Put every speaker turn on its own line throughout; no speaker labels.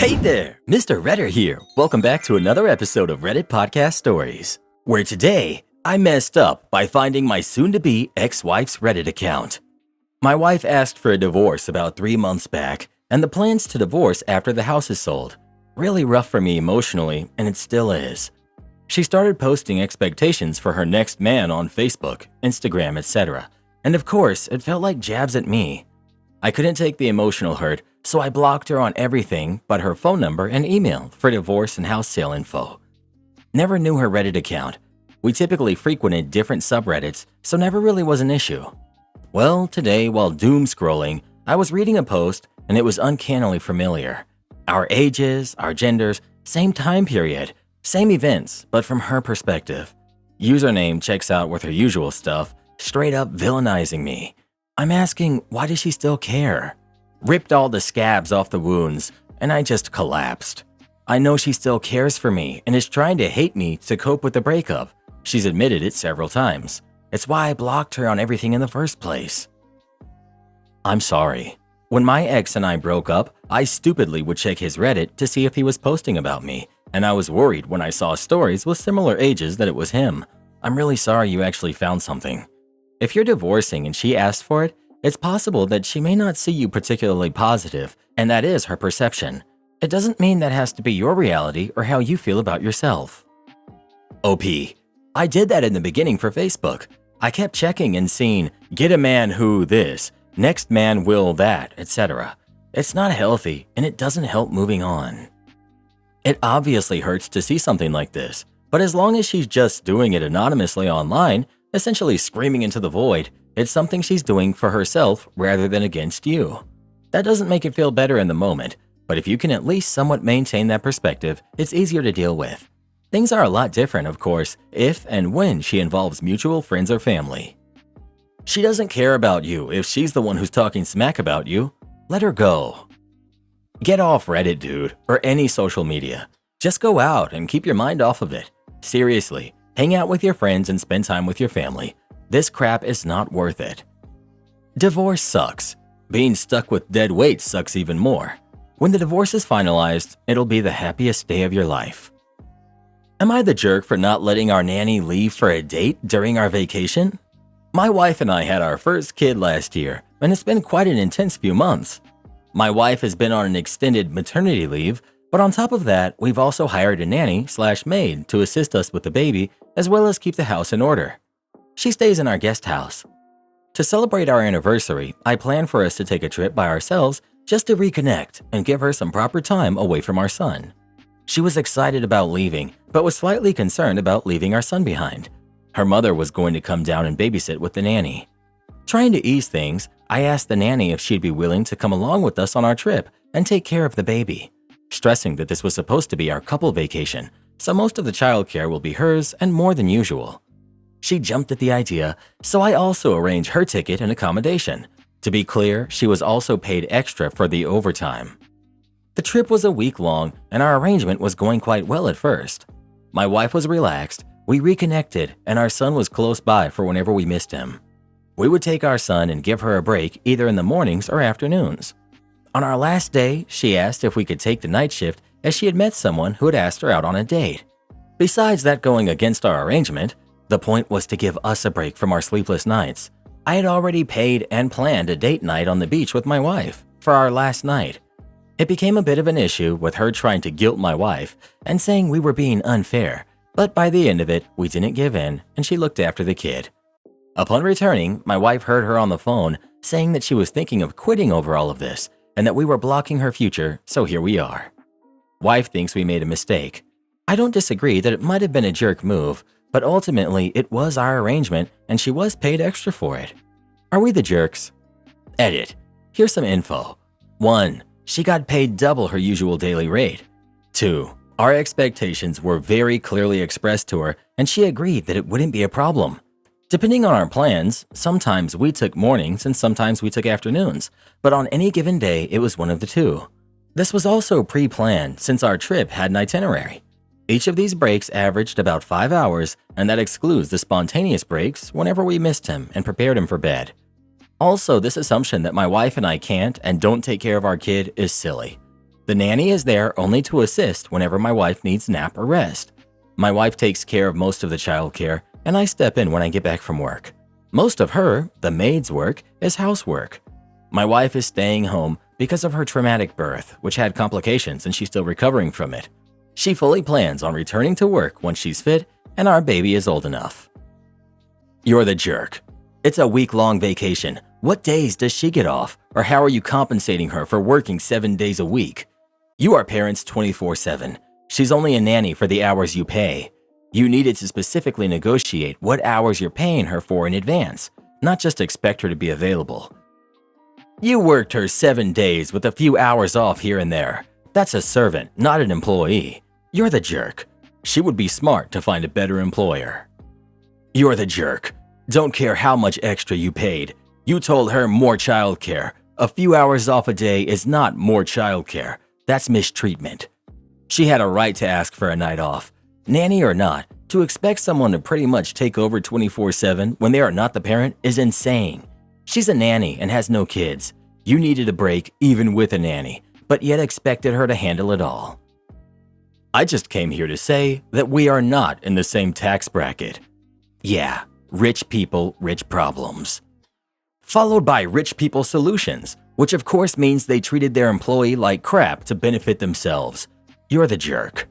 Hey there, Mr. Redder here. Welcome back to another episode of Reddit Podcast Stories, where today I messed up by finding my soon-to-be ex-wife's Reddit account. My wife asked for a divorce about 3 months back, and the plans to divorce after the house is sold. Really rough for me emotionally, and it still is. She started posting expectations for her next man on Facebook, Instagram, etc. And of course, it felt like jabs at me. I couldn't take the emotional hurt, so I blocked her on everything but her phone number and email for divorce and house sale info. Never knew her Reddit account. We typically frequented different subreddits, so never really was an issue. Well, today, while doom scrolling, I was reading a post and it was uncannily familiar. Our ages, our genders, same time period, same events, but from her perspective. Username checks out with her usual stuff, straight up villainizing me. I'm asking, why does she still care? Ripped all the scabs off the wounds, and I just collapsed. I know she still cares for me and is trying to hate me to cope with the breakup. She's admitted it several times. It's why I blocked her on everything in the first place. I'm sorry. When my ex and I broke up, I stupidly would check his Reddit to see if he was posting about me, and I was worried when I saw stories with similar ages that it was him. I'm really sorry you actually found something. If you're divorcing and she asked for it, it's possible that she may not see you particularly positive, and that is her perception. It doesn't mean that has to be your reality or how you feel about yourself. OP. I did that in the beginning for Facebook. I kept checking and seeing, get a man who this, next man will that, etc. It's not healthy, and it doesn't help moving on. It obviously hurts to see something like this, but as long as she's just doing it anonymously online, essentially screaming into the void, it's something she's doing for herself rather than against you. That doesn't make it feel better in the moment, but if you can at least somewhat maintain that perspective, it's easier to deal with. Things are a lot different, of course, if and when she involves mutual friends or family. She doesn't care about you if she's the one who's talking smack about you. Let her go. Get off Reddit, dude, or any social media. Just go out and keep your mind off of it. Seriously. Hang out with your friends and spend time with your family. This crap is not worth it. Divorce sucks. Being stuck with dead weight sucks even more. When the divorce is finalized, it'll be the happiest day of your life. Am I the jerk for not letting our nanny leave for a date during our vacation? My wife and I had our first kid last year, and it's been quite an intense few months. My wife has been on an extended maternity leave, but on top of that, we've also hired a nanny/maid to assist us with the baby, as well as keep the house in order. She stays in our guest house. To celebrate our anniversary, I plan for us to take a trip by ourselves just to reconnect and give her some proper time away from our son. She was excited about leaving, but was slightly concerned about leaving our son behind. Her mother was going to come down and babysit with the nanny. Trying to ease things, I asked the nanny if she'd be willing to come along with us on our trip and take care of the baby, stressing that this was supposed to be our couple vacation, so most of the childcare will be hers and more than usual. She jumped at the idea, so I also arranged her ticket and accommodation. To be clear, she was also paid extra for the overtime. The trip was a week long, and our arrangement was going quite well at first. My wife was relaxed, we reconnected, and our son was close by for whenever we missed him. We would take our son and give her a break either in the mornings or afternoons. On our last day, she asked if we could take the night shift as she had met someone who had asked her out on a date. Besides that going against our arrangement, the point was to give us a break from our sleepless nights. I had already paid and planned a date night on the beach with my wife for our last night. It became a bit of an issue with her trying to guilt my wife and saying we were being unfair, but by the end of it, we didn't give in and she looked after the kid. Upon returning, my wife heard her on the phone saying that she was thinking of quitting over all of this and that we were blocking her future, so here we are. Wife thinks we made a mistake. I don't disagree that it might have been a jerk move, but ultimately it was our arrangement and she was paid extra for it. Are we the jerks? Edit. Here's some info. 1. She got paid double her usual daily rate. 2. Our expectations were very clearly expressed to her and she agreed that it wouldn't be a problem. Depending on our plans, sometimes we took mornings and sometimes we took afternoons, but on any given day it was one of the two. This was also pre-planned since our trip had an itinerary. Each of these breaks averaged about 5 hours, and that excludes the spontaneous breaks whenever we missed him and prepared him for bed. Also, this assumption that my wife and I can't and don't take care of our kid is silly. The nanny is there only to assist whenever my wife needs nap or rest. My wife takes care of most of the childcare, and I step in when I get back from work. Most of her, the maid's work, is housework. My wife is staying home because of her traumatic birth, which had complications and she's still recovering from it. She fully plans on returning to work once she's fit and our baby is old enough. You're the jerk. It's a week-long vacation. What days does she get off? Or how are you compensating her for working 7 days a week? You are parents 24/7. She's only a nanny for the hours you pay. You needed to specifically negotiate what hours you're paying her for in advance, not just expect her to be available. You worked her 7 days with a few hours off here and there. That's a servant, not an employee. You're the jerk. She would be smart to find a better employer. You're the jerk. Don't care how much extra you paid. You told her more childcare. A few hours off a day is not more childcare. That's mistreatment. She had a right to ask for a night off. Nanny or not, to expect someone to pretty much take over 24/7 when they are not the parent is insane. She's a nanny and has no kids. You needed a break even with a nanny, but yet expected her to handle it all. I just came here to say that we are not in the same tax bracket. Yeah, rich people, rich problems. Followed by rich people solutions, which of course means they treated their employee like crap to benefit themselves. You're the jerk.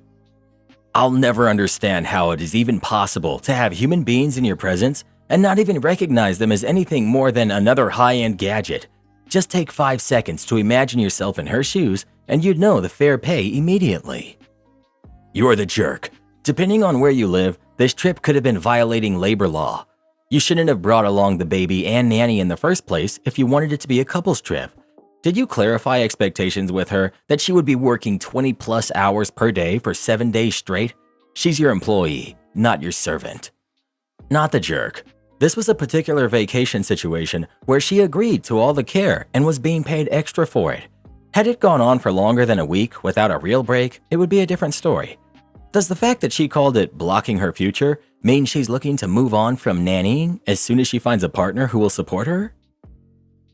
I'll never understand how it is even possible to have human beings in your presence and not even recognize them as anything more than another high-end gadget. Just take 5 seconds to imagine yourself in her shoes and you'd know the fair pay immediately. You're the jerk. Depending on where you live, this trip could have been violating labor law. You shouldn't have brought along the baby and nanny in the first place if you wanted it to be a couple's trip. Did you clarify expectations with her that she would be working 20+ hours per day for 7 days straight? She's your employee, not your servant. Not the jerk. This was a particular vacation situation where she agreed to all the care and was being paid extra for it. Had it gone on for longer than a week without a real break, it would be a different story. Does the fact that she called it blocking her future mean she's looking to move on from nannying as soon as she finds a partner who will support her?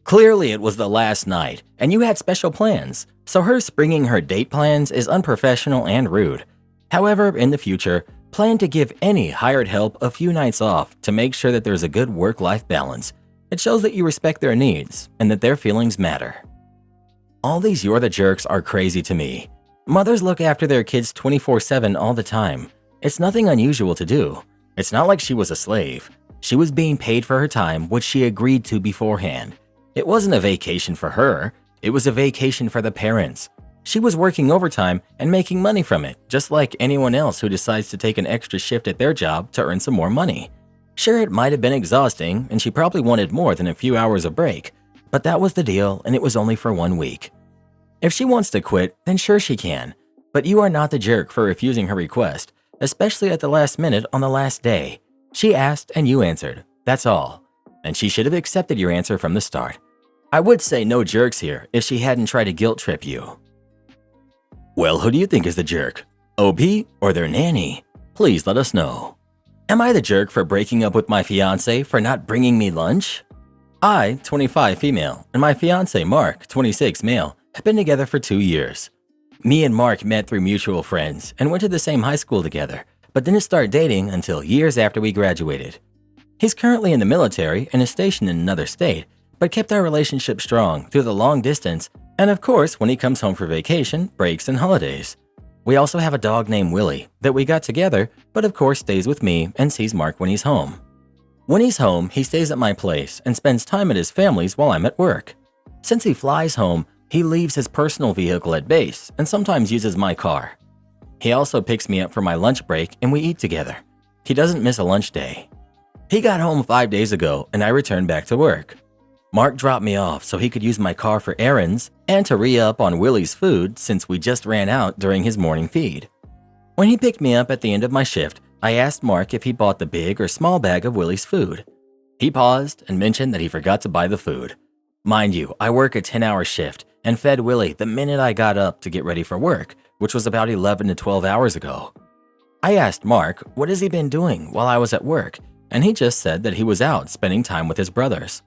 Clearly it was the last night, and you had special plans, so her springing her date plans is unprofessional and rude. However, in the future, plan to give any hired help a few nights off to make sure that there's a good work-life balance. It shows that you respect their needs and that their feelings matter. All these you're the jerks are crazy to me. Mothers look after their kids 24/7 all the time. It's nothing unusual to do. It's not like she was a slave. She was being paid for her time, which she agreed to beforehand. It wasn't a vacation for her. It was a vacation for the parents. She was working overtime and making money from it, just like anyone else who decides to take an extra shift at their job to earn some more money. Sure, it might have been exhausting, and she probably wanted more than a few hours of break, but that was the deal, and it was only for 1 week. If she wants to quit, then sure she can, but you are not the jerk for refusing her request, especially at the last minute on the last day. She asked and you answered, that's all, and she should have accepted your answer from the start. I would say no jerks here if she hadn't tried to guilt trip you. Well, who do you think is the jerk? OP or their nanny? Please let us know. Am I the jerk for breaking up with my fiance for not bringing me lunch? I, 25 female, and my fiance Mark, 26 male, have been together for 2 years. Me and Mark met through mutual friends and went to the same high school together, but didn't start dating until years after we graduated. He's currently in the military and is stationed in another state, but kept our relationship strong through the long distance and of course when he comes home for vacation, breaks, and holidays. We also have a dog named Willie that we got together, but of course stays with me and sees Mark when he's home. When he's home, he stays at my place and spends time at his family's while I'm at work. Since he flies home, he leaves his personal vehicle at base and sometimes uses my car. He also picks me up for my lunch break and we eat together. He doesn't miss a lunch day. He got home 5 days ago and I returned back to work. Mark dropped me off so he could use my car for errands and to re-up on Willie's food since we just ran out during his morning feed. When he picked me up at the end of my shift, I asked Mark if he bought the big or small bag of Willie's food. He paused and mentioned that he forgot to buy the food. Mind you, I work a 10-hour shift and fed Willie the minute I got up to get ready for work, which was about 11 to 12 hours ago. I asked Mark what has he been doing while I was at work, and he just said that he was out spending time with his brothers.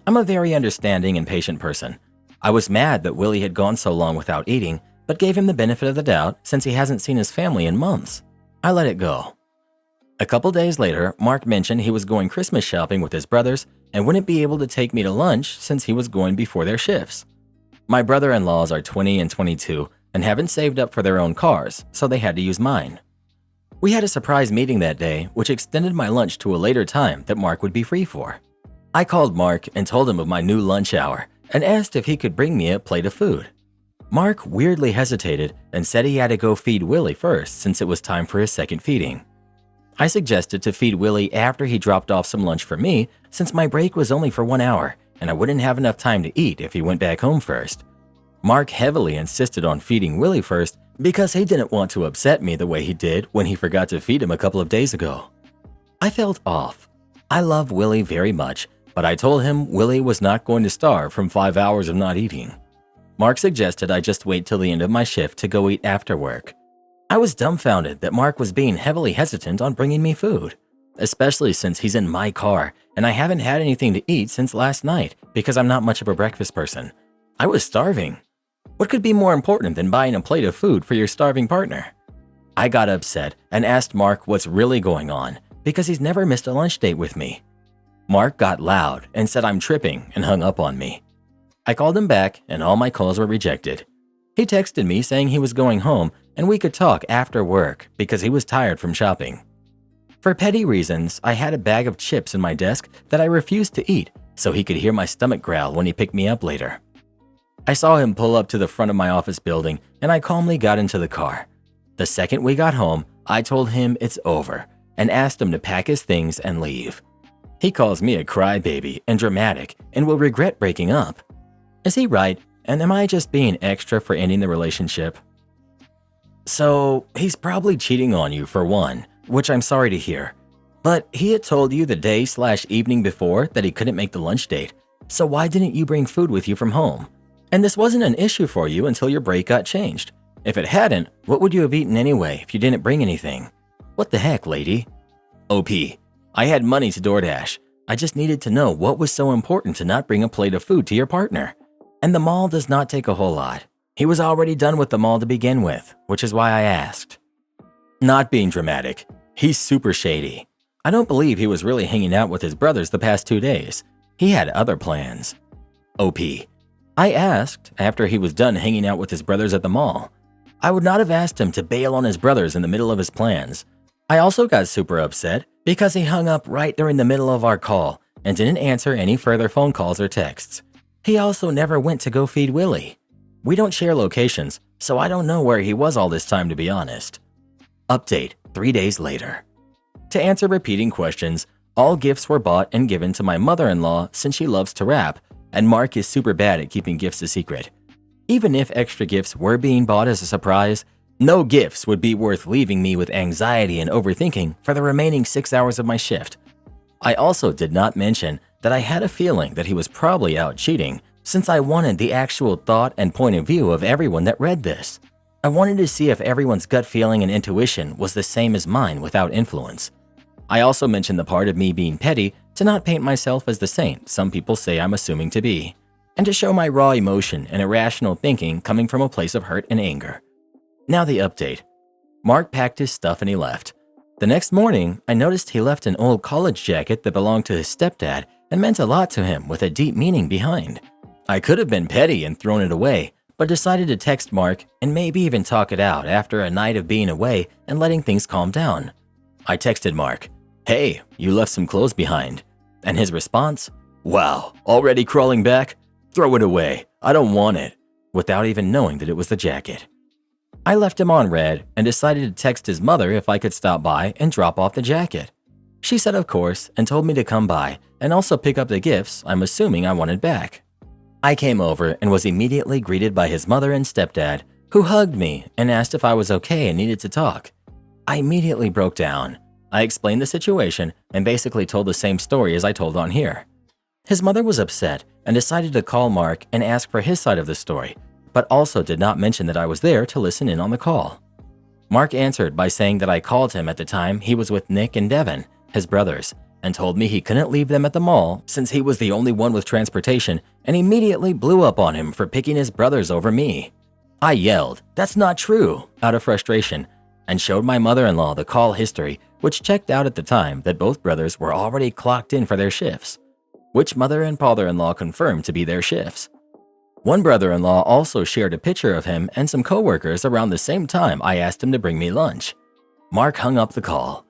I'm a very understanding and patient person. I was mad that Willie had gone so long without eating, but gave him the benefit of the doubt since he hasn't seen his family in months. I let it go. A couple days later, Mark mentioned he was going Christmas shopping with his brothers and wouldn't be able to take me to lunch since he was going before their shifts. My brother-in-laws are 20 and 22 and haven't saved up for their own cars, so they had to use mine. We had a surprise meeting that day, which extended my lunch to a later time that Mark would be free for. I called Mark and told him of my new lunch hour and asked if he could bring me a plate of food. Mark weirdly hesitated and said he had to go feed Willie first since it was time for his second feeding. I suggested to feed Willie after he dropped off some lunch for me since my break was only for 1 hour and I wouldn't have enough time to eat if he went back home first. Mark heavily insisted on feeding Willie first because he didn't want to upset me the way he did when he forgot to feed him a couple of days ago. I felt off. I love Willie very much, but I told him Willie was not going to starve from 5 hours of not eating. Mark suggested I just wait till the end of my shift to go eat after work. I was dumbfounded that Mark was being heavily hesitant on bringing me food, especially since he's in my car and I haven't had anything to eat since last night because I'm not much of a breakfast person. I was starving. What could be more important than buying a plate of food for your starving partner? I got upset and asked Mark what's really going on because he's never missed a lunch date with me. Mark got loud and said I'm tripping and hung up on me. I called him back and all my calls were rejected. He texted me saying he was going home and we could talk after work because he was tired from shopping. For petty reasons, I had a bag of chips in my desk that I refused to eat so he could hear my stomach growl when he picked me up later. I saw him pull up to the front of my office building and I calmly got into the car. The second we got home, I told him it's over and asked him to pack his things and leave. He calls me a crybaby and dramatic and will regret breaking up. Is he right? And am I just being extra for ending the relationship? So, he's probably cheating on you for one, which I'm sorry to hear. But he had told you the day/evening before that he couldn't make the lunch date, so why didn't you bring food with you from home? And this wasn't an issue for you until your break got changed. If it hadn't, what would you have eaten anyway if you didn't bring anything? What the heck, lady? OP, I had money to DoorDash. I just needed to know what was so important to not bring a plate of food to your partner. And the mall does not take a whole lot. He was already done with the mall to begin with, which is why I asked. Not being dramatic, he's super shady. I don't believe he was really hanging out with his brothers the past 2 days. He had other plans. OP, I asked after he was done hanging out with his brothers at the mall. I would not have asked him to bail on his brothers in the middle of his plans. I also got super upset because he hung up right during the middle of our call and didn't answer any further phone calls or texts. He also never went to go feed Willie. We don't share locations, so I don't know where he was all this time to be honest. Update 3 days later. To answer repeating questions, all gifts were bought and given to my mother-in-law since she loves to rap, and Mark is super bad at keeping gifts a secret. Even if extra gifts were being bought as a surprise, no gifts would be worth leaving me with anxiety and overthinking for the remaining 6 hours of my shift. I also did not mention that I had a feeling that he was probably out cheating since I wanted the actual thought and point of view of everyone that read this. I wanted to see if everyone's gut feeling and intuition was the same as mine without influence. I also mentioned the part of me being petty to not paint myself as the saint some people say I'm assuming to be, and to show my raw emotion and irrational thinking coming from a place of hurt and anger. Now the update. Mark packed his stuff and he left. The next morning, I noticed he left an old college jacket that belonged to his stepdad and meant a lot to him with a deep meaning behind. I could have been petty and thrown it away, but decided to text Mark and maybe even talk it out after a night of being away and letting things calm down. I texted Mark, "Hey, you left some clothes behind." And his response, "Wow, already crawling back? Throw it away, I don't want it," without even knowing that it was the jacket. I left him on red and decided to text his mother if I could stop by and drop off the jacket. She said of course and told me to come by and also pick up the gifts I'm assuming I wanted back. I came over and was immediately greeted by his mother and stepdad, who hugged me and asked if I was okay and needed to talk. I immediately broke down. I explained the situation and basically told the same story as I told on here. His mother was upset and decided to call Mark and ask for his side of the story, but also did not mention that I was there to listen in on the call. Mark answered by saying that I called him at the time he was with Nick and Devin, his brothers, and told me he couldn't leave them at the mall since he was the only one with transportation and immediately blew up on him for picking his brothers over me. I yelled, "That's not true," out of frustration, and showed my mother-in-law the call history, which checked out at the time that both brothers were already clocked in for their shifts, which mother and father-in-law confirmed to be their shifts. One brother-in-law also shared a picture of him and some coworkers around the same time I asked him to bring me lunch. Mark hung up the call.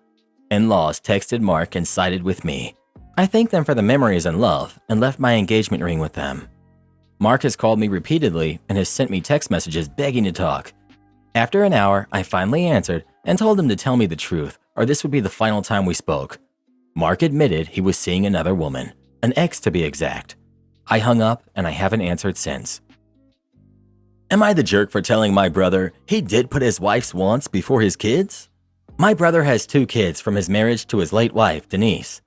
In-laws texted Mark and sided with me. I thanked them for the memories and love and left my engagement ring with them. Mark has called me repeatedly and has sent me text messages begging to talk. After an hour, I finally answered and told him to tell me the truth, or this would be the final time we spoke. Mark admitted he was seeing another woman, an ex to be exact. I hung up and I haven't answered since. Am I the jerk for telling my brother he did put his wife's wants before his kids? My brother has 2 kids from his marriage to his late wife, Denise.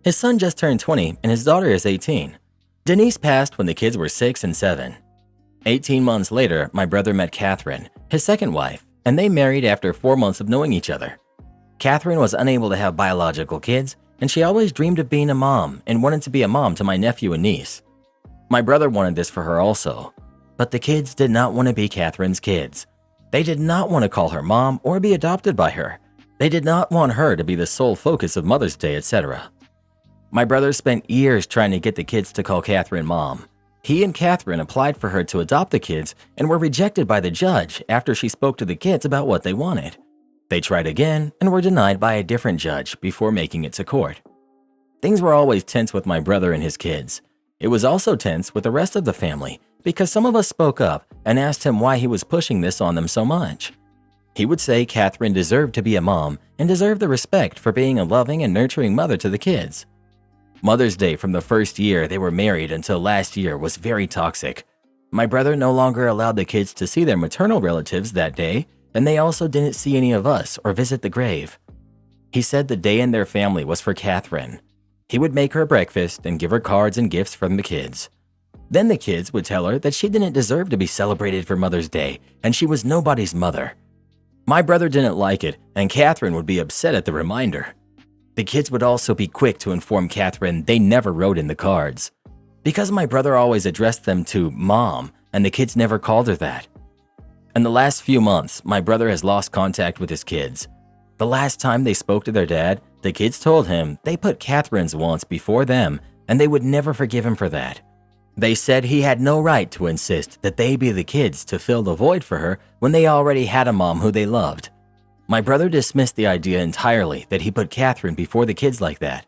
His son just turned 20 and his daughter is 18. Denise passed when the kids were 6 and 7. 18 months later, my brother met Catherine, his second wife, and they married after 4 months of knowing each other. Catherine was unable to have biological kids, and she always dreamed of being a mom and wanted to be a mom to my nephew and niece. My brother wanted this for her also, but the kids did not want to be Catherine's kids. They did not want to call her mom or be adopted by her. They did not want her to be the sole focus of Mother's Day, etc. My brother spent years trying to get the kids to call Catherine mom. He and Catherine applied for her to adopt the kids and were rejected by the judge after she spoke to the kids about what they wanted. They tried again and were denied by a different judge before making it to court. Things were always tense with my brother and his kids. It was also tense with the rest of the family because some of us spoke up and asked him why he was pushing this on them so much. He would say Catherine deserved to be a mom and deserved the respect for being a loving and nurturing mother to the kids. Mother's Day from the first year they were married until last year was very toxic. My brother no longer allowed the kids to see their maternal relatives that day, and they also didn't see any of us or visit the grave. He said the day in their family was for Catherine. He would make her breakfast and give her cards and gifts from the kids. Then the kids would tell her that she didn't deserve to be celebrated for Mother's Day and she was nobody's mother. My brother didn't like it, and Catherine would be upset at the reminder. The kids would also be quick to inform Catherine they never wrote in the cards. Because my brother always addressed them to Mom, and the kids never called her that. In the last few months, my brother has lost contact with his kids. The last time they spoke to their dad, the kids told him they put Catherine's wants before them, and they would never forgive him for that. They said he had no right to insist that they be the kids to fill the void for her when they already had a mom who they loved. My brother dismissed the idea entirely that he put Catherine before the kids like that.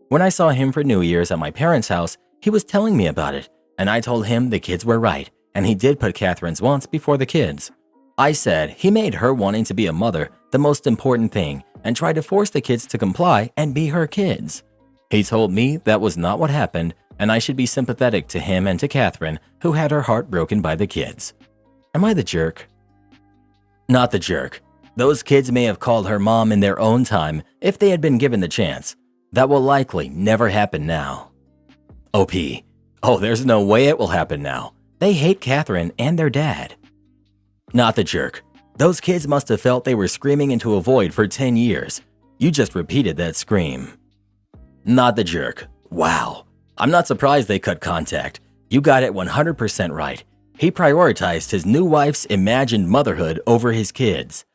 When I saw him for New Year's at my parents' house, he was telling me about it, and I told him the kids were right, and he did put Catherine's wants before the kids. I said he made her wanting to be a mother the most important thing and tried to force the kids to comply and be her kids. He told me that was not what happened, and I should be sympathetic to him and to Catherine, who had her heart broken by the kids. Am I the jerk? Not the jerk. Those kids may have called her mom in their own time if they had been given the chance. That will likely never happen now. OP. Oh, there's no way it will happen now. They hate Catherine and their dad. Not the jerk. Those kids must have felt they were screaming into a void for 10 years. You just repeated that scream. Not the jerk. Wow. I'm not surprised they cut contact. You got it 100% right. He prioritized his new wife's imagined motherhood over his kids.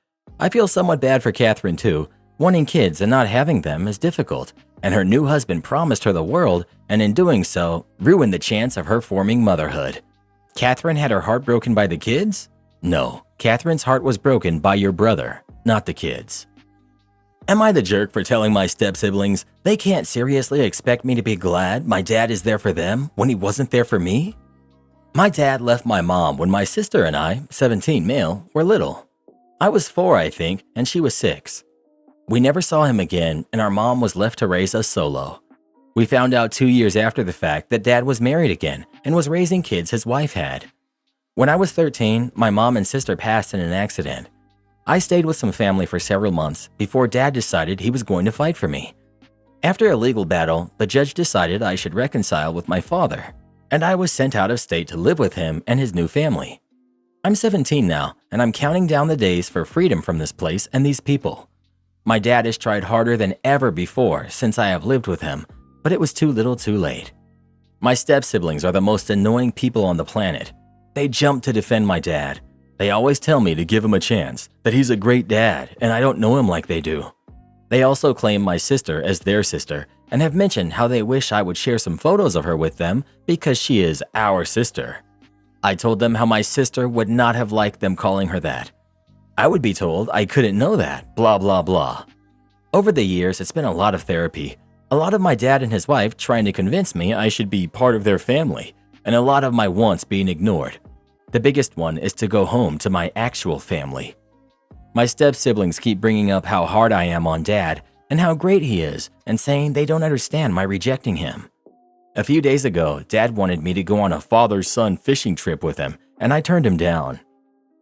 I feel somewhat bad for Catherine too. Wanting kids and not having them is difficult, and her new husband promised her the world, and in doing so, ruined the chance of her forming motherhood. Catherine had her heart broken by the kids? No, Catherine's heart was broken by your brother, not the kids. Am I the jerk for telling my step-siblings they can't seriously expect me to be glad my dad is there for them when he wasn't there for me? My dad left my mom when my sister and I, 17 male, were little. I was 4, I think, and she was 6. We never saw him again, and our mom was left to raise us solo. We found out 2 years after the fact that dad was married again and was raising kids his wife had. When I was 13, my mom and sister passed in an accident. I stayed with some family for several months before dad decided he was going to fight for me. After a legal battle, the judge decided I should reconcile with my father, and I was sent out of state to live with him and his new family. I'm 17 now, and I'm counting down the days for freedom from this place and these people. My dad has tried harder than ever before since I have lived with him, but it was too little too late. My step-siblings are the most annoying people on the planet. They jump to defend my dad. They always tell me to give him a chance, that he's a great dad, and I don't know him like they do. They also claim my sister as their sister and have mentioned how they wish I would share some photos of her with them because she is our sister. I told them how my sister would not have liked them calling her that. I would be told I couldn't know that, blah blah blah. Over the years, it's been a lot of therapy. A lot of my dad and his wife trying to convince me I should be part of their family, and a lot of my wants being ignored. The biggest one is to go home to my actual family. My step-siblings keep bringing up how hard I am on Dad and how great he is and saying they don't understand my rejecting him. A few days ago, Dad wanted me to go on a father-son fishing trip with him, and I turned him down.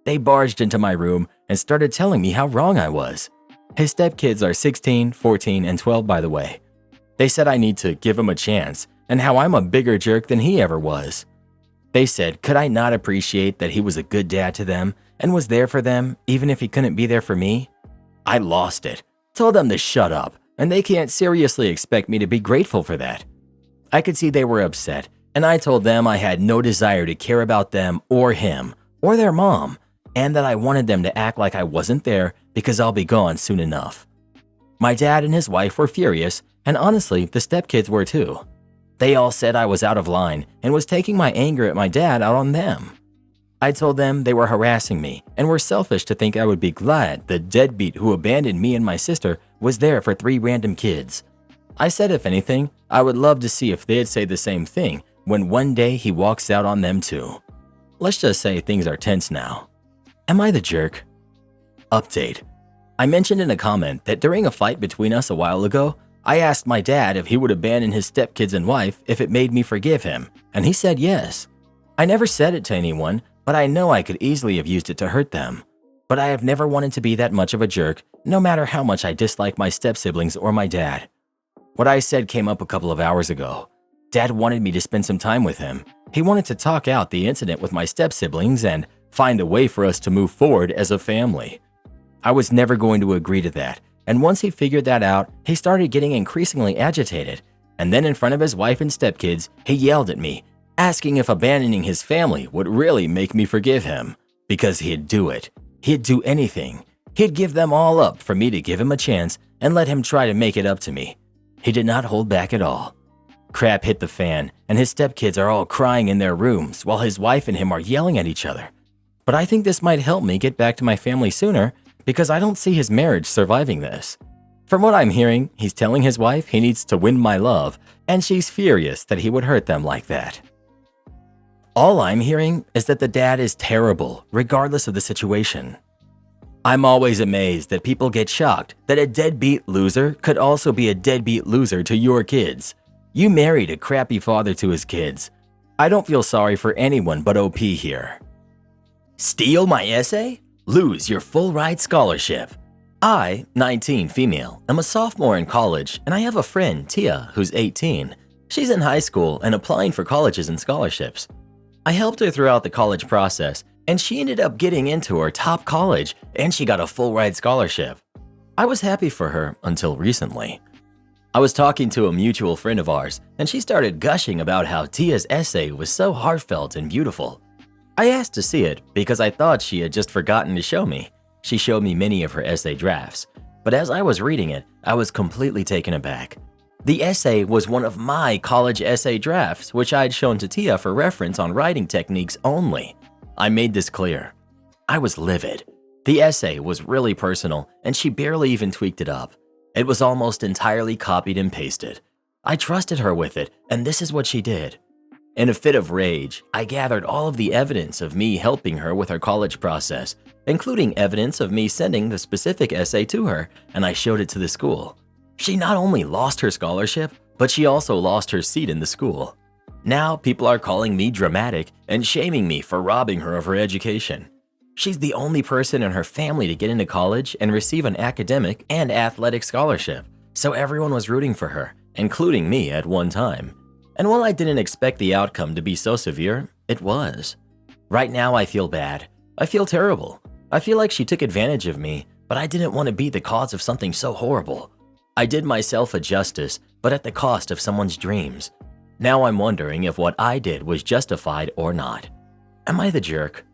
They barged into my room and started telling me how wrong I was. His stepkids are 16, 14, and 12, by the way. They said I need to give him a chance and how I'm a bigger jerk than he ever was. They said, could I not appreciate that he was a good dad to them and was there for them even if he couldn't be there for me? I lost it, told them to shut up, and they can't seriously expect me to be grateful for that. I could see they were upset, and I told them I had no desire to care about them or him or their mom, and that I wanted them to act like I wasn't there because I'll be gone soon enough. My dad and his wife were furious, and honestly, the stepkids were too. They all said I was out of line and was taking my anger at my dad out on them. I told them they were harassing me and were selfish to think I would be glad the deadbeat who abandoned me and my sister was there for 3 random kids. I said if anything, I would love to see if they'd say the same thing when one day he walks out on them too. Let's just say things are tense now. Am I the jerk? Update. I mentioned in a comment that during a fight between us a while ago, I asked my dad if he would abandon his stepkids and wife if it made me forgive him, and he said yes. I never said it to anyone, but I know I could easily have used it to hurt them. But I have never wanted to be that much of a jerk, no matter how much I dislike my step-siblings or my dad. What I said came up a couple of hours ago. Dad wanted me to spend some time with him. He wanted to talk out the incident with my step-siblings and find a way for us to move forward as a family. I was never going to agree to that. And once he figured that out, he started getting increasingly agitated. And then in front of his wife and stepkids, he yelled at me, asking if abandoning his family would really make me forgive him. Because he'd do it. He'd do anything. He'd give them all up for me to give him a chance and let him try to make it up to me. He did not hold back at all. Crap hit the fan, and his stepkids are all crying in their rooms while his wife and him are yelling at each other. But I think this might help me get back to my family sooner, because I don't see his marriage surviving this. From what I'm hearing, he's telling his wife he needs to win my love, and she's furious that he would hurt them like that. All I'm hearing is that the dad is terrible, regardless of the situation. I'm always amazed that people get shocked that a deadbeat loser could also be a deadbeat loser to your kids. You married a crappy father to his kids. I don't feel sorry for anyone but OP here. Steal my essay? Lose your full ride scholarship. I, 19 female, am a sophomore in college, and I have a friend, Tia, who's 18. She's in high school and applying for colleges and scholarships. I helped her throughout the college process, and she ended up getting into her top college, and she got a full ride scholarship. I was happy for her until recently. I was talking to a mutual friend of ours, and she started gushing about how Tia's essay was so heartfelt and beautiful. I asked to see it because I thought she had just forgotten to show me. She showed me many of her essay drafts, but as I was reading it, I was completely taken aback. The essay was one of my college essay drafts, which I'd shown to Tia for reference on writing techniques only. I made this clear. I was livid. The essay was really personal, and she barely even tweaked it up. It was almost entirely copied and pasted. I trusted her with it, and this is what she did. In a fit of rage, I gathered all of the evidence of me helping her with her college process, including evidence of me sending the specific essay to her, and I showed it to the school. She not only lost her scholarship, but she also lost her seat in the school. Now people are calling me dramatic and shaming me for robbing her of her education. She's the only person in her family to get into college and receive an academic and athletic scholarship, so everyone was rooting for her, including me at one time. And while I didn't expect the outcome to be so severe, it was. Right now I feel bad. I feel terrible. I feel like she took advantage of me, but I didn't want to be the cause of something so horrible. I did myself a justice, but at the cost of someone's dreams. Now I'm wondering if what I did was justified or not. Am I the jerk?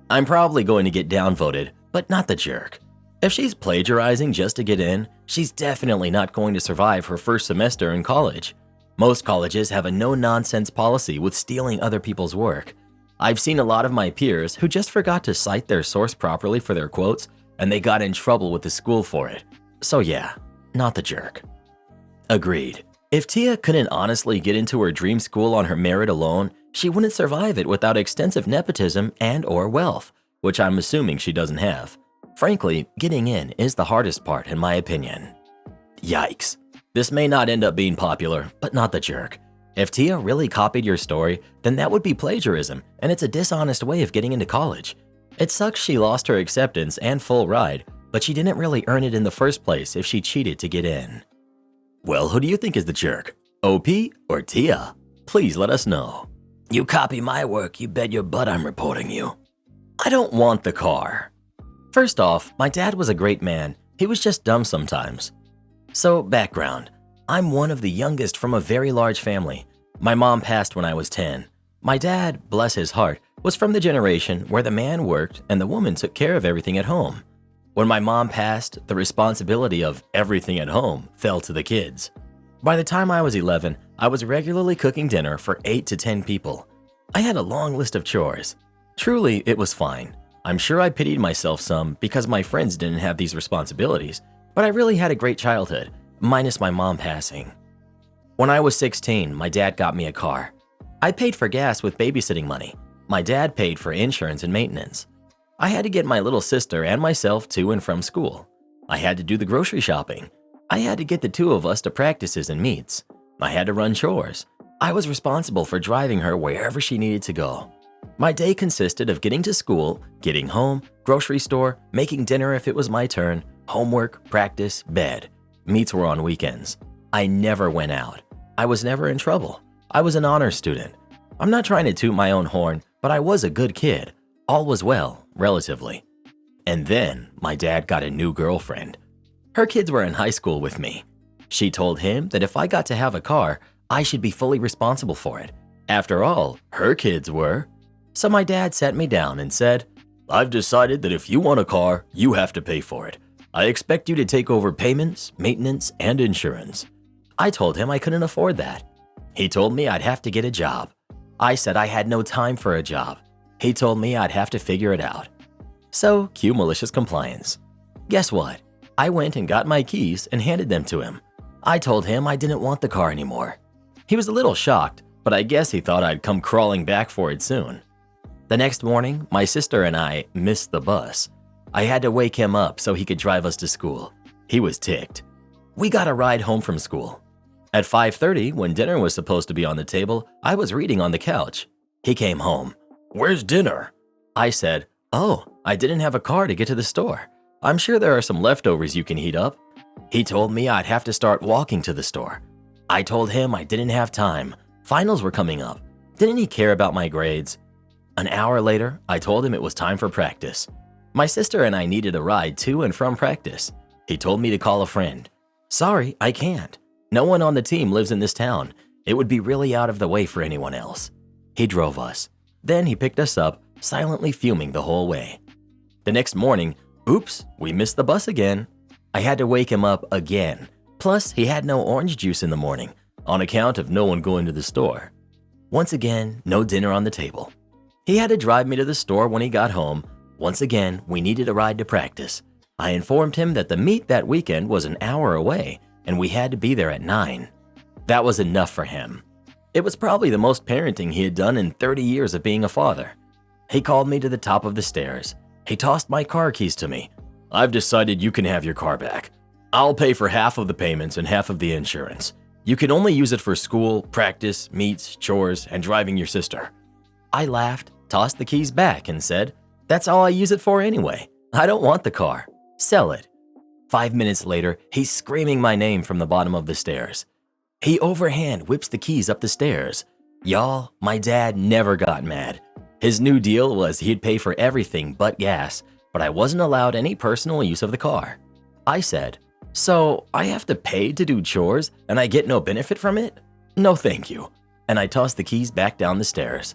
I'm probably going to get downvoted, but not the jerk. If she's plagiarizing just to get in, she's definitely not going to survive her first semester in college. Most colleges have a no-nonsense policy with stealing other people's work. I've seen a lot of my peers who just forgot to cite their source properly for their quotes, and they got in trouble with the school for it. So yeah, not the jerk. Agreed. If Tia couldn't honestly get into her dream school on her merit alone, she wouldn't survive it without extensive nepotism and/or wealth, which I'm assuming she doesn't have. Frankly, getting in is the hardest part in my opinion. Yikes. This may not end up being popular, but not the jerk. If Tia really copied your story, then that would be plagiarism, and it's a dishonest way of getting into college. It sucks she lost her acceptance and full ride, but she didn't really earn it in the first place if she cheated to get in. Well, who do you think is the jerk? OP or Tia? Please let us know. You copy my work, you bet your butt I'm reporting you. I don't want the car. First off, my dad was a great man. He was just dumb sometimes. So, background. I'm one of the youngest from a very large family. My mom passed when I was 10. My dad, bless his heart, was from the generation where the man worked and the woman took care of everything at home. When my mom passed, the responsibility of everything at home fell to the kids. By the time I was 11, I was regularly cooking dinner for 8 to 10 people. I had a long list of chores. Truly, it was fine. I'm sure I pitied myself some because my friends didn't have these responsibilities, but I really had a great childhood, minus my mom passing. When I was 16, my dad got me a car. I paid for gas with babysitting money. My dad paid for insurance and maintenance. I had to get my little sister and myself to and from school. I had to do the grocery shopping. I had to get the two of us to practices and meets. I had to run chores. I was responsible for driving her wherever she needed to go. My day consisted of getting to school, getting home, grocery store, making dinner if it was my turn, homework, practice, bed. Meets were on weekends. I never went out. I was never in trouble. I was an honor student. I'm not trying to toot my own horn, but I was a good kid. All was well, relatively. And then my dad got a new girlfriend. Her kids were in high school with me. She told him that if I got to have a car, I should be fully responsible for it. After all, her kids were. So my dad sat me down and said, I've decided that if you want a car, you have to pay for it. I expect you to take over payments, maintenance, and insurance. I told him I couldn't afford that. He told me I'd have to get a job. I said I had no time for a job. He told me I'd have to figure it out. So, cue malicious compliance. Guess what? I went and got my keys and handed them to him. I told him I didn't want the car anymore. He was a little shocked, but I guess he thought I'd come crawling back for it soon. The next morning, my sister and I missed the bus. I had to wake him up so he could drive us to school. He was ticked. We got a ride home from school. At 5:30, when dinner was supposed to be on the table, I was reading on the couch. He came home. Where's dinner? I said, oh, I didn't have a car to get to the store. I'm sure there are some leftovers you can heat up. He told me I'd have to start walking to the store. I told him I didn't have time. Finals were coming up. Didn't he care about my grades? An hour later, I told him it was time for practice. My sister and I needed a ride to and from practice. He told me to call a friend. Sorry, I can't. No one on the team lives in this town. It would be really out of the way for anyone else. He drove us. Then he picked us up, silently fuming the whole way. The next morning, oops, we missed the bus again. I had to wake him up again. Plus, he had no orange juice in the morning, on account of no one going to the store. Once again, no dinner on the table. He had to drive me to the store when he got home. Once again, we needed a ride to practice. I informed him that the meet that weekend was an hour away, and we had to be there at 9. That was enough for him. It was probably the most parenting he had done in 30 years of being a father. He called me to the top of the stairs. He tossed my car keys to me. I've decided you can have your car back. I'll pay for half of the payments and half of the insurance. You can only use it for school, practice, meets, chores, and driving your sister. I laughed, tossed the keys back, and said, that's all I use it for anyway. I don't want the car. Sell it. 5 minutes later, he's screaming my name from the bottom of the stairs. He overhand whips the keys up the stairs. Y'all, my dad never got mad. His new deal was he'd pay for everything but gas, but I wasn't allowed any personal use of the car. I said, so I have to pay to do chores and I get no benefit from it? No thank you. And I tossed the keys back down the stairs.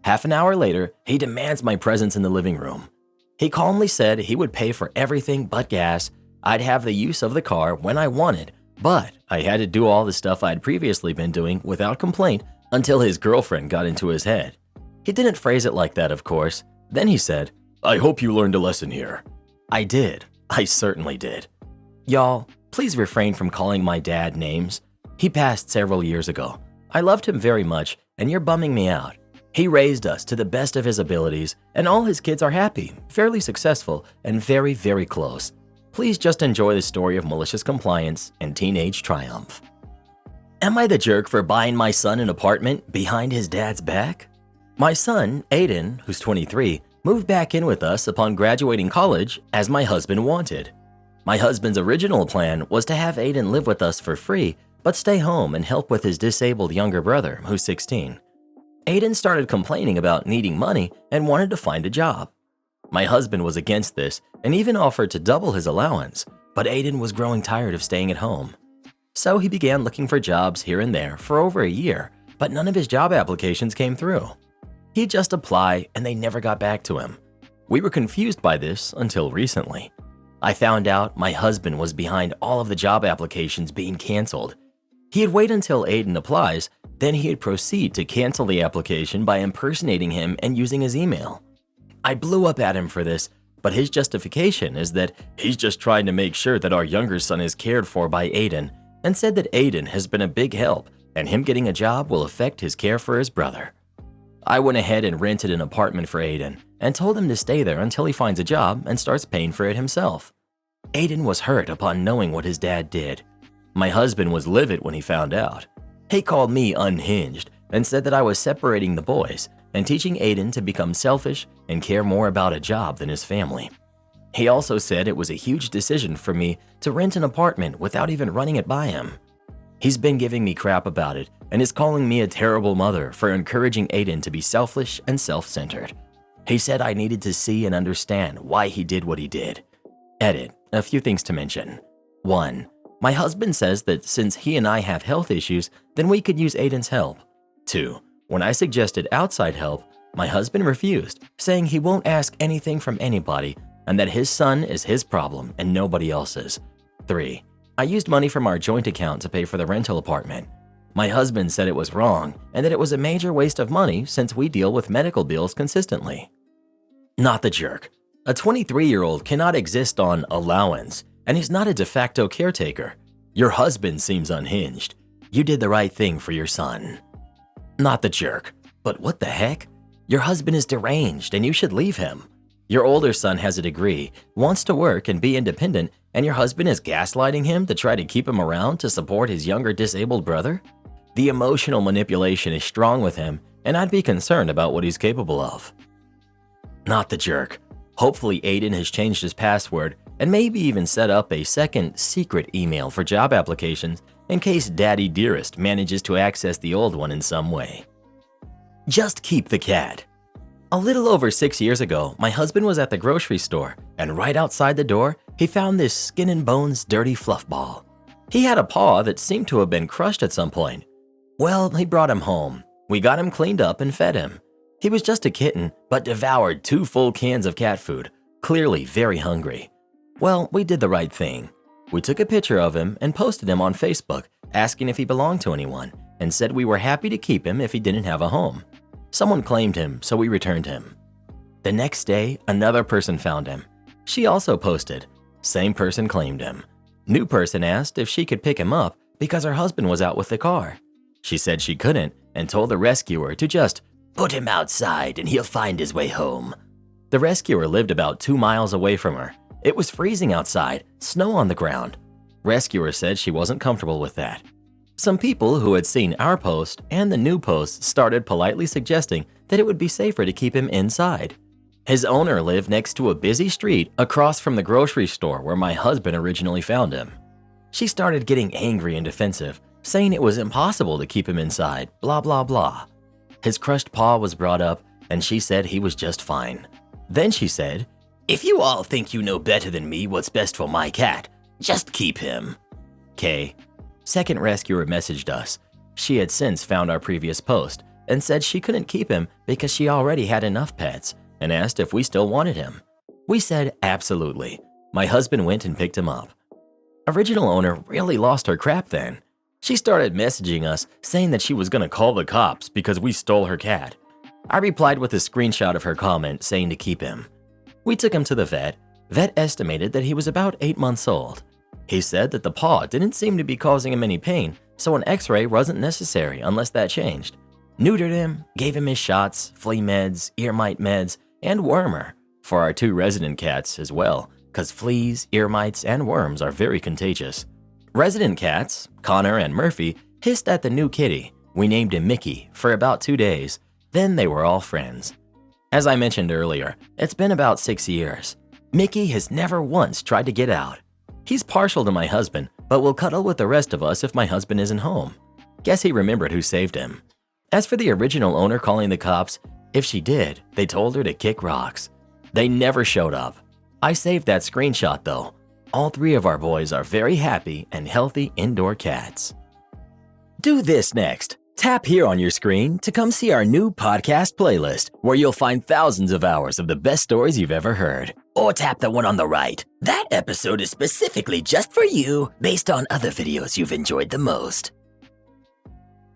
Half an hour later, he demands my presence in the living room. He calmly said he would pay for everything but gas. I'd have the use of the car when I wanted, but I had to do all the stuff I'd previously been doing without complaint until his girlfriend got into his head. He didn't phrase it like that, of course. Then he said, "I hope you learned a lesson here." I did. I certainly did. Y'all, please refrain from calling my dad names. He passed several years ago. I loved him very much, and you're bumming me out. He raised us to the best of his abilities, and all his kids are happy, fairly successful, and very, very close. Please just enjoy the story of malicious compliance and teenage triumph. Am I the jerk for buying my son an apartment behind his dad's back? My son, Aiden, who's 23, moved back in with us upon graduating college as my husband wanted. My husband's original plan was to have Aiden live with us for free, but stay home and help with his disabled younger brother, who's 16. Aiden started complaining about needing money and wanted to find a job. My husband was against this and even offered to double his allowance, but Aiden was growing tired of staying at home. So he began looking for jobs here and there for over a year, but none of his job applications came through. He'd just apply and they never got back to him. We were confused by this until recently. I found out my husband was behind all of the job applications being canceled. He'd wait until Aiden applies, then he'd proceed to cancel the application by impersonating him and using his email. I blew up at him for this, but his justification is that he's just trying to make sure that our younger son is cared for by Aiden, and said that Aiden has been a big help and him getting a job will affect his care for his brother. I went ahead and rented an apartment for Aiden and told him to stay there until he finds a job and starts paying for it himself. Aiden was hurt upon knowing what his dad did. My husband was livid when he found out. He called me unhinged and said that I was separating the boys and teaching Aiden to become selfish and care more about a job than his family. He also said it was a huge decision for me to rent an apartment without even running it by him. He's been giving me crap about it and is calling me a terrible mother for encouraging Aiden to be selfish and self-centered. He said I needed to see and understand why he did what he did. Edit, a few things to mention. 1. My husband says that since he and I have health issues, then we could use Aiden's help. 2. When I suggested outside help, my husband refused, saying he won't ask anything from anybody and that his son is his problem and nobody else's. 3. I used money from our joint account to pay for the rental apartment. My husband said it was wrong and that it was a major waste of money since we deal with medical bills consistently. Not the jerk. A 23-year-old cannot exist on allowance, and he's not a de facto caretaker. Your husband seems unhinged. You did the right thing for your son. Not the jerk. But what the heck? Your husband is deranged and you should leave him. Your older son has a degree, wants to work and be independent, and your husband is gaslighting him to try to keep him around to support his younger disabled brother? The emotional manipulation is strong with him, and I'd be concerned about what he's capable of. Not the jerk. Hopefully Aiden has changed his password and maybe even set up a second secret email for job applications in case Daddy Dearest manages to access the old one in some way. Just keep the cat. A little over 6 years ago, my husband was at the grocery store, and right outside the door, he found this skin and bones dirty fluff ball. He had a paw that seemed to have been crushed at some point. Well, he brought him home. We got him cleaned up and fed him. He was just a kitten, but devoured 2 full cans of cat food, clearly very hungry. Well, we did the right thing. We took a picture of him and posted him on Facebook, asking if he belonged to anyone, and said we were happy to keep him if he didn't have a home. Someone claimed him, so we returned him. The next day, another person found him. She also posted. Same person claimed him. New person asked if she could pick him up because her husband was out with the car. She said she couldn't and told the rescuer to just put him outside and he'll find his way home. The rescuer lived about 2 miles away from her. It was freezing outside, snow on the ground. Rescuer said she wasn't comfortable with that. Some people who had seen our post and the new post started politely suggesting that it would be safer to keep him inside. His owner lived next to a busy street across from the grocery store where my husband originally found him. She started getting angry and defensive, saying it was impossible to keep him inside, blah blah blah. His crushed paw was brought up and she said he was just fine. Then she said, "If you all think you know better than me what's best for my cat, just keep him." K. Second rescuer messaged us. She had since found our previous post and said she couldn't keep him because she already had enough pets and asked if we still wanted him. We said absolutely. My husband went and picked him up. Original owner really lost her crap then. She started messaging us saying that she was going to call the cops because we stole her cat. I replied with a screenshot of her comment saying to keep him. We took him to the vet. Vet estimated that he was about 8 months old. He said that the paw didn't seem to be causing him any pain, so an x-ray wasn't necessary unless that changed. Neutered him, gave him his shots, flea meds, ear mite meds, and wormer for our 2 resident cats as well, because fleas, ear mites, and worms are very contagious. Resident cats, Connor and Murphy, hissed at the new kitty. We named him Mickey for about 2 days. Then they were all friends. As I mentioned earlier, it's been about 6 years. Mickey has never once tried to get out. He's partial to my husband, but will cuddle with the rest of us if my husband isn't home. Guess he remembered who saved him. As for the original owner calling the cops, if she did, they told her to kick rocks. They never showed up. I saved that screenshot though. All 3 of our boys are very happy and healthy indoor cats. Do this next. Tap here on your screen to come see our new podcast playlist, where you'll find thousands of hours of the best stories you've ever heard. Or tap the one on the right. That episode is specifically just for you, based on other videos you've enjoyed the most.